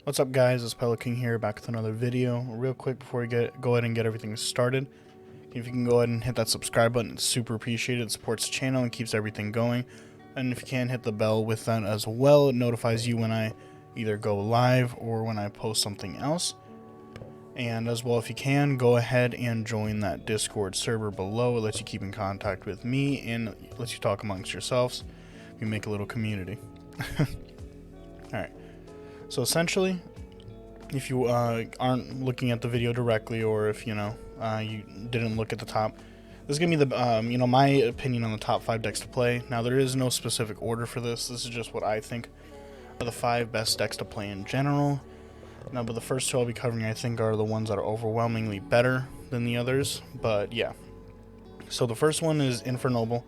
What's up, guys? It's Pelican here, back with another video. Real quick before we go ahead and get everything started, if you can go ahead and hit that subscribe button, it's super appreciated. It supports the channel and keeps everything going. And if you can, hit the bell with that as well. It notifies you when I either go live or when I post something else. And as well, if you can, go ahead and join that Discord server below. It lets you keep in contact with me and lets you talk amongst yourselves. We make a little community. Alright. So essentially, if you aren't looking at the video directly, or if you didn't look at the top, this is gonna be the my opinion on the top 5 decks to play. Now there is no specific order for this. This is just what I think are the 5 best decks to play in general. Now, but the first 2 I'll be covering, I think, are the ones that are overwhelmingly better than the others. But yeah, so the first one is Inferno.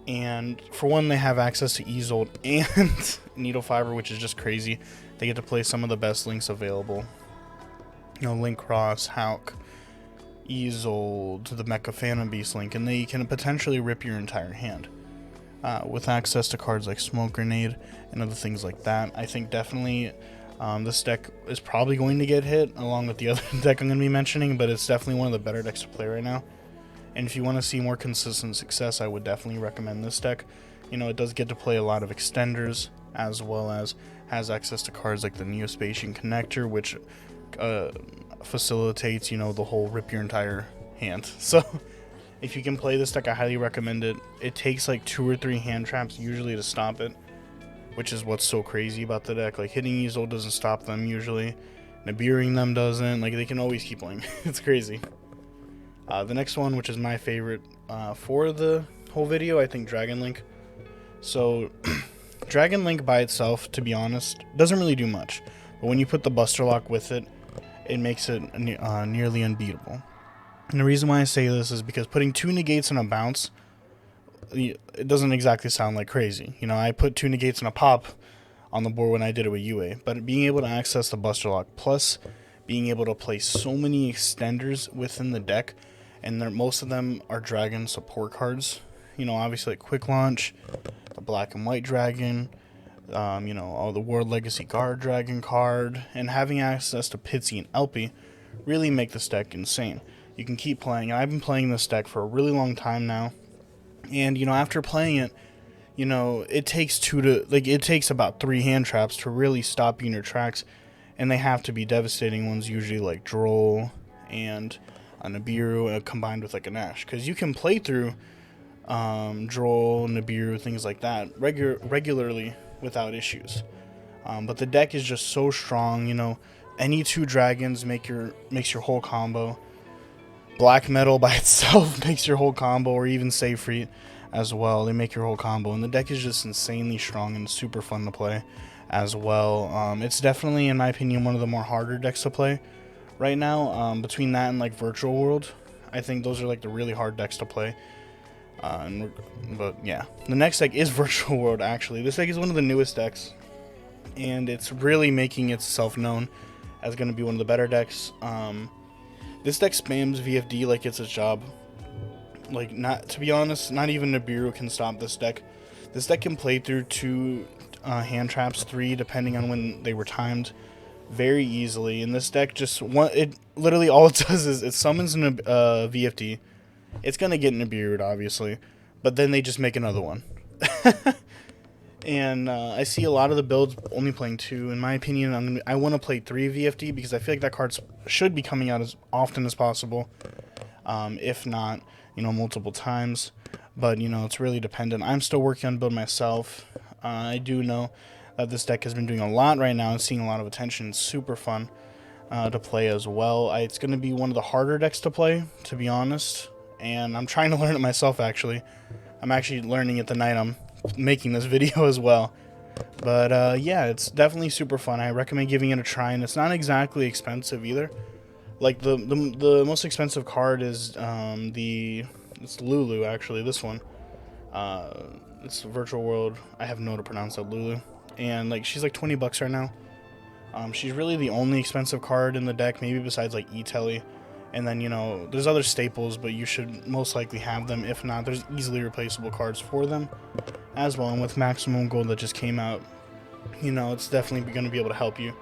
And for one, they have access to Isolt and Needle Fiber, which is just crazy. They get to play some of the best links available. Link Cross, Hauk, Isolt, the Mecha Phantom Beast link, and they can potentially rip your entire hand. With access to cards like Smoke Grenade and other things like that, I think definitely this deck is probably going to get hit along with the other deck I'm going to be mentioning, but it's definitely one of the better decks to play right now. And if you want to see more consistent success, I would definitely recommend this deck. It does get to play a lot of extenders, as well as has access to cards like the Neospatian Connector, which facilitates, the whole rip your entire hand. So if you can play this deck, I highly recommend it. It takes like 2 or 3 hand traps usually to stop it, which is what's so crazy about the deck. Like, hitting Isolt doesn't stop them usually. Nibiruing them doesn't. Like, they can always keep playing. It's crazy. The next one, which is my favorite for the whole video, I think Dragon Link. So, Dragon Link by itself, to be honest, doesn't really do much. But when you put the Buster Lock with it, it makes it nearly unbeatable. And the reason why I say this is because putting 2 negates and a bounce, it doesn't exactly sound like crazy. I put 2 negates and a pop on the board when I did it with UA. But being able to access the Buster Lock, plus being able to play so many extenders within the deck, and most of them are Dragon support cards. Obviously like Quick Launch, the Black and White Dragon, all the World Legacy Guard Dragon card, and having access to Pitsy and Elpy really make this deck insane. You can keep playing. I've been playing this deck for a really long time now, and after playing it, it takes about 3 hand traps to really stop you in your tracks, and they have to be devastating ones, usually like Droll and a Nibiru combined with like a Nash, because you can play through Droll, Nibiru, things like that regularly without issues. But the deck is just so strong. Any 2 dragons makes your whole combo. Black Metal by itself makes your whole combo, or even Seyfried as well. They make your whole combo, and the deck is just insanely strong and super fun to play as well. It's definitely, in my opinion, one of the more harder decks to play right now. Between that and like Virtual World, I think those are like the really hard decks to play. But yeah, the next deck is Virtual World. Actually, this deck is one of the newest decks, and it's really making itself known as going to be one of the better decks. This deck spams VFD like it's its job. Like, to be honest, not even Nibiru can stop this deck. This deck can play through 2 hand traps, 3 depending on when they were timed, very easily. And this deck literally all it does is it summons a VFD. It's gonna get Nibiru'd, obviously, but then they just make another one. And I see a lot of the builds only playing 2. In my opinion, I want to play 3 VFD, because I feel like that card should be coming out as often as possible, if not multiple times. But it's really dependent. I'm still working on build myself. I do know that this deck has been doing a lot right now and seeing a lot of attention. It's super fun to play as well. It's going to be one of the harder decks to play, to be honest, and I'm trying to learn it myself. Actually, I'm actually learning it the night I'm making this video as well. But yeah, it's definitely super fun. I recommend giving it a try, and it's not exactly expensive either. Like the most expensive card is it's Lulu, actually. This one, it's Virtual World. I have no to pronounce that, Lulu, and like she's like $20 right now. She's really the only expensive card in the deck, maybe besides like E-Telly. And then, there's other staples, but you should most likely have them. If not, there's easily replaceable cards for them as well. And with Maximum Gold that just came out, it's definitely going to be able to help you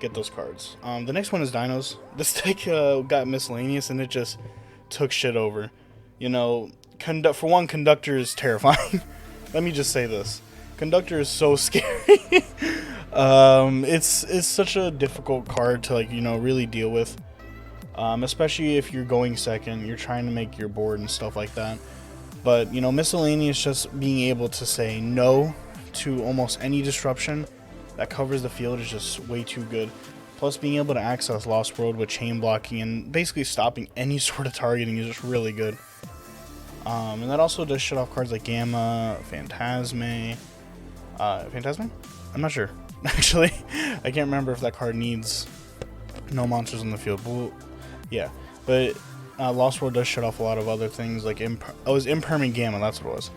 get those cards. The next one is Dinos. This deck got miscellaneous, and it just took shit over. You know, for one, Conductor is terrifying. Let me just say this. Conductor is so scary. It's such a difficult card to, like, you know, really deal with. Especially if you're going second, you're trying to make your board and stuff like that. But, you know, miscellaneous, just being able to say no to almost any disruption that covers the field is just way too good. Plus, being able to access Lost World with chain blocking and basically stopping any sort of targeting is just really good. And that also does shut off cards like Gamma, Phantasme. Phantasme? I'm not sure. Actually, I can't remember if that card needs no monsters in the field. But, yeah, but Lost World does shut off a lot of other things, like it was Imperming Gamma, that's what it was.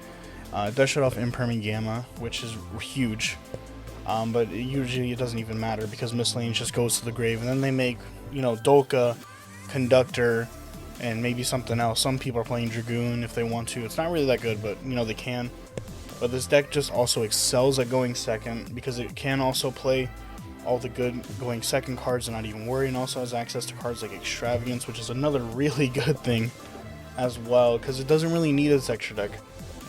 It does shut off Imperming Gamma, which is huge. But usually it doesn't even matter because miscellaneous just goes to the grave, and then they make, you know, Dolka, Conductor, and maybe something else. Some people are playing Dragoon if they want to. It's not really that good, but, you know, they can. But this deck just also excels at going second because it can also play all the good going second cards and not even worry, and also has access to cards like Extravagance, which is another really good thing as well, because it doesn't really need its extra deck,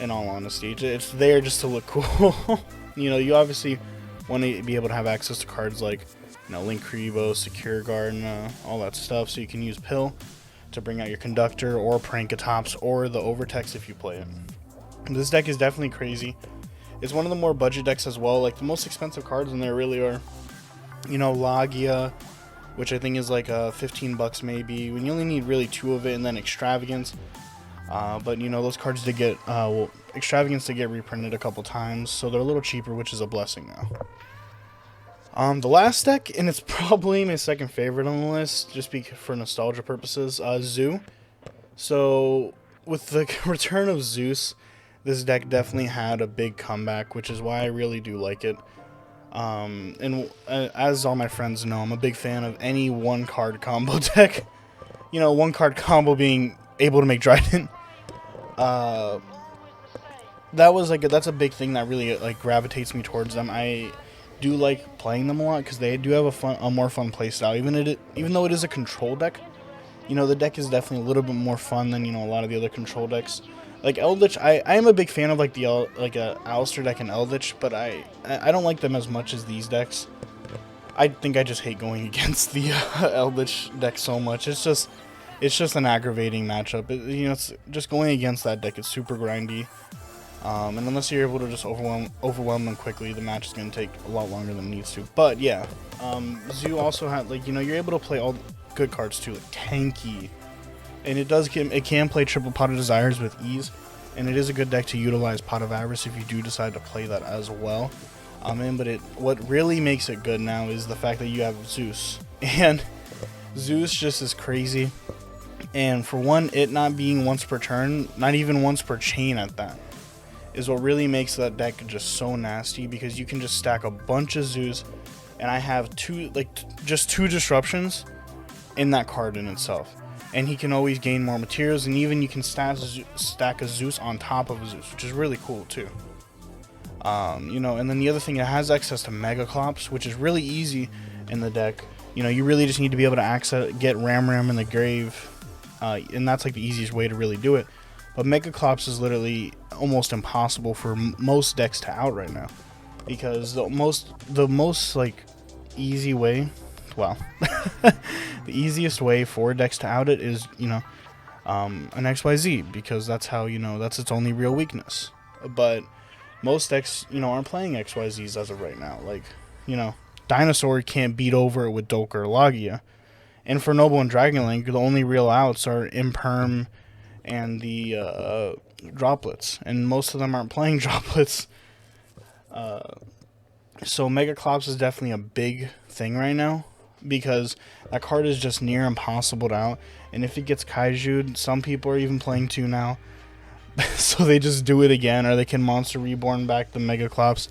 in all honesty. It's there just to look cool. You know, you obviously want to be able to have access to cards like, you know, Link Kuriboh, Secure Guard, and all that stuff, so you can use Pill to bring out your Conductor or Prankatops or the Overtext if you play it. This deck is definitely crazy. It's one of the more budget decks as well. Like, the most expensive cards in there really are, you know, Logia, which I think is like 15 bucks maybe, when you only need really 2 of it, and then Extravagance. But, you know, those cards did get, Extravagance did get reprinted a couple times, so they're a little cheaper, which is a blessing now. The last deck, and it's probably my second favorite on the list, just for nostalgia purposes, Zoo. So, with the return of Zeus, this deck definitely had a big comeback, which is why I really do like it. And as all my friends know, I'm a big fan of any one-card combo deck. You know, one-card combo being able to make Trident. That's a big thing that really, like, gravitates me towards them. I do like playing them a lot because they do have a more fun playstyle. Even though it is a control deck, you know, the deck is definitely a little bit more fun than, you know, a lot of the other control decks. Like Eldritch, I am a big fan of, like, the Alistair deck and Eldritch, but I don't like them as much as these decks. I think I just hate going against the Eldritch deck so much. It's just an aggravating matchup. You know, it's just going against that deck. It's super grindy, and unless you're able to just overwhelm them quickly, the match is going to take a lot longer than it needs to. But yeah, Zoo also had, like, you know, you're able to play all good cards too, like Tanky. And it can play Triple Pot of Desires with ease, and it is a good deck to utilize Pot of Avarice if you do decide to play that as well. But what really makes it good now is the fact that you have Zeus, and Zeus just is crazy. And for one, it not being once per turn, not even once per chain at that, is what really makes that deck just so nasty, because you can just stack a bunch of Zeus, and I have just two disruptions in that card in itself. And he can always gain more materials, and even you can stack a Zeus on top of a Zeus, which is really cool too. You know, and then the other thing, it has access to Mega Clops, which is really easy in the deck. You know, you really just need to be able to get Ram in the grave, and that's like the easiest way to really do it. But Mega Clops is literally almost impossible for most decks to out right now, because the most like easy way, well, the easiest way for decks to out it is, you know, an XYZ, because that's how, you know, that's its only real weakness. But most decks, you know, aren't playing XYZs as of right now. Like, you know, Dinosaur can't beat over it with Dolka or Logia. Inferno and Dragonlink, the only real outs are Imperm and the droplets, and most of them aren't playing droplets. So Mega Clops is definitely a big thing right now, because that card is just near impossible to out. And if it gets Kaiju'd, some people are even playing 2 now. So they just do it again, or they can Monster Reborn back the Mega Clops.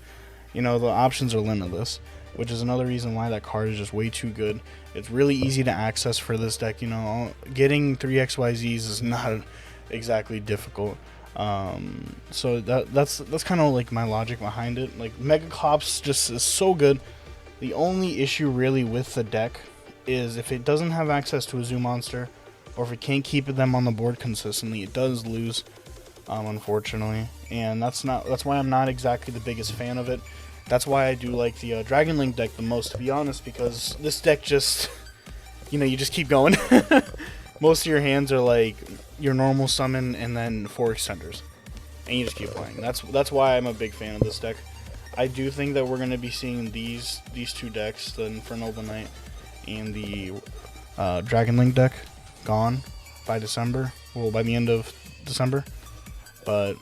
You know, the options are limitless, which is another reason why that card is just way too good. It's really easy to access for this deck. You know, getting 3 XYZs is not exactly difficult. So that's kind of like my logic behind it. Like, Mega Clops just is so good. The only issue really with the deck is if it doesn't have access to a zoo monster, or if it can't keep them on the board consistently, it does lose, unfortunately. And that's why I'm not exactly the biggest fan of it. That's why I do like the Dragon Link deck the most, to be honest, because this deck just, you know, you just keep going. Most of your hands are like your normal summon and then 4 extenders, and you just keep playing. That's why I'm a big fan of this deck. I do think that we're going to be seeing these two decks, the Inferno Knight and the Dragon Link deck, gone by December. Well, by the end of December. But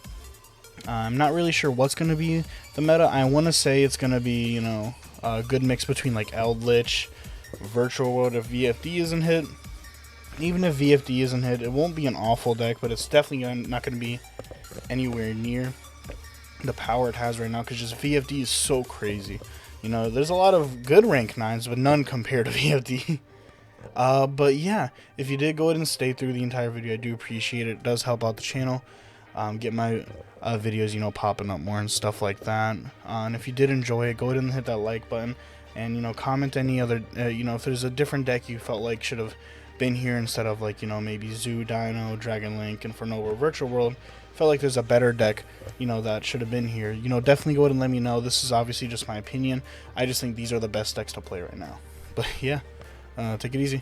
I'm not really sure what's going to be the meta. I want to say it's going to be, you know, a good mix between like Eldritch, Virtual World if VFD isn't hit. Even if VFD isn't hit, it won't be an awful deck, but it's definitely not going to be anywhere near the power it has right now, because just VFD is so crazy. You know, there's a lot of good rank 9s, but none compared to VFD. But yeah, if you did go ahead and stay through the entire video, I do appreciate it. It does help out the channel. Get my videos, you know, popping up more and stuff like that. And if you did enjoy it, go ahead and hit that like button. And, you know, comment any other, you know, if there's a different deck you felt like should have been here instead of, like, you know, maybe Zoo, Dino, Dragon Link, Inferno, or Virtual World. Felt like there's a better deck, you know, that should have been here. You know, definitely go ahead and let me know. This is obviously just my opinion. I just think these are the best decks to play right now. But yeah, take it easy.